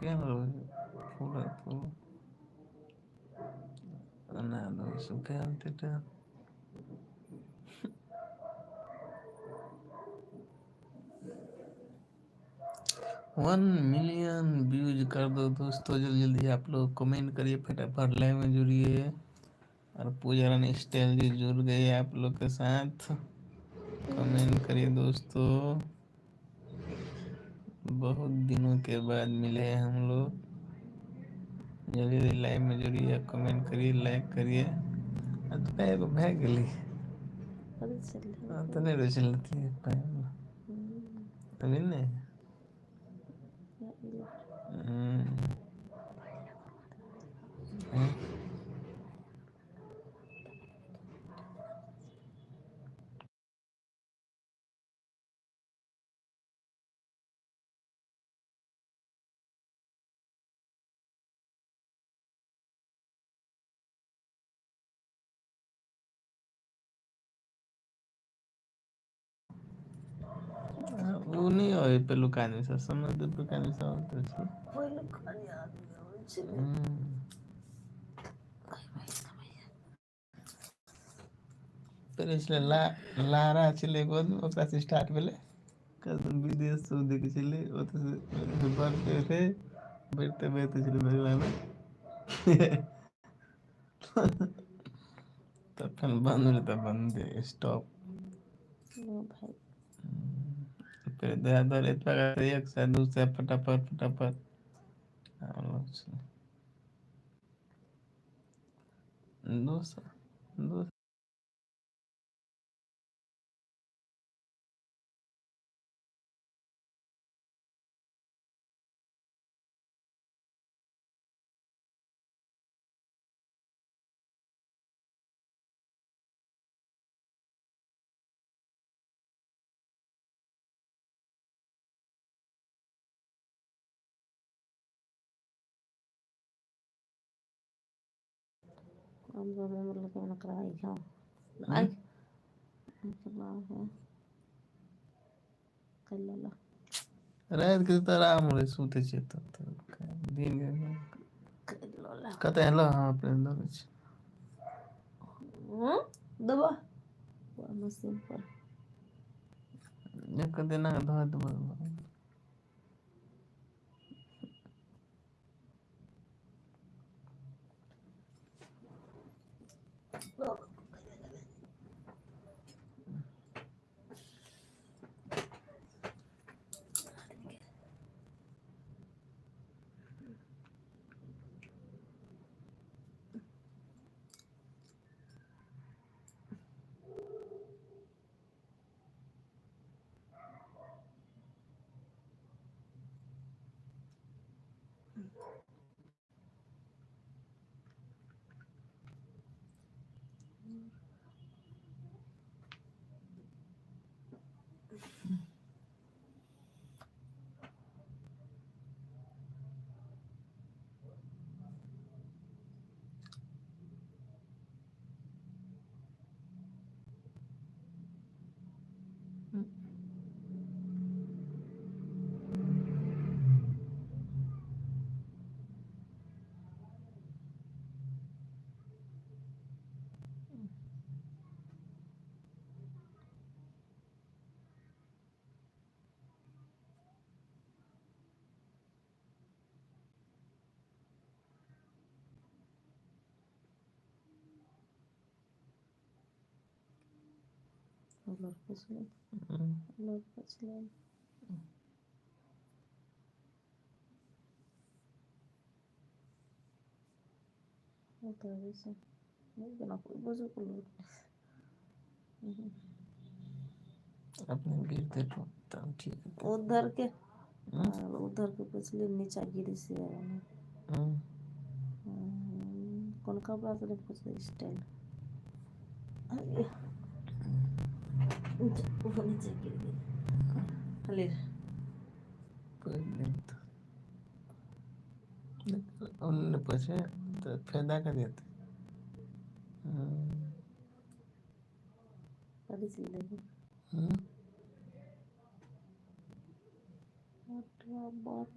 क्या पूरा पूरा nada, isso quer 1 million views कर दो दोस्तों, जल्दी जल्दी आप लोग कमेंट करिए, फटाफट लाइव में जुड़िए। और पूजा रानी स्टाइल जी जुड़ गए आप लोग के साथ, कमेंट करिए दोस्तों। बहुत दिनों के बाद मिले हैं हम लोग, जल्दी जल्दी लाइव में जुड़िए, कमेंट करिए, लाइक करिए। तो भाग गई अरे चल तो नहीं रोज चलती है अभी नहीं। वो नहीं हो पेलू कहानी से समझ पे कहानी से होते छी पहले खाली आदमी होइ छै पहले छले लारा छले एगो आदमी, ओकरा से स्टार्ट भेले कदम विदेश से देखे छले, ओते से बढ़ते थे, बढ़ते बढ़ते छले भगवान तब फिर बंद होले, तब बंद स्टॉप। भाई फिर दया दर इतना एक से दूसरे फटाफट फटाफट दोस्त दोस्त हम जो में मतलब क्या कराई जाओ आई चला है कल ला रात के तो आराम रहे सूते छे तो दिन कल ला कते हेलो हाँ अपने अंदर छे दबा मशीन पर एक दिन धो दो लोग पछले होता है वैसे नहीं बना कोई बुजुर्ग लोग अपने गिरते तो तब ठीक है उधर के पिछले नीचा गिरी से कौन कपड़ा से कुछ स्टाइल ऊपर नीचे गिर गई खाली कोई नहीं तो उन्होंने पूछे तो फायदा कर देते खाली सी लगी बात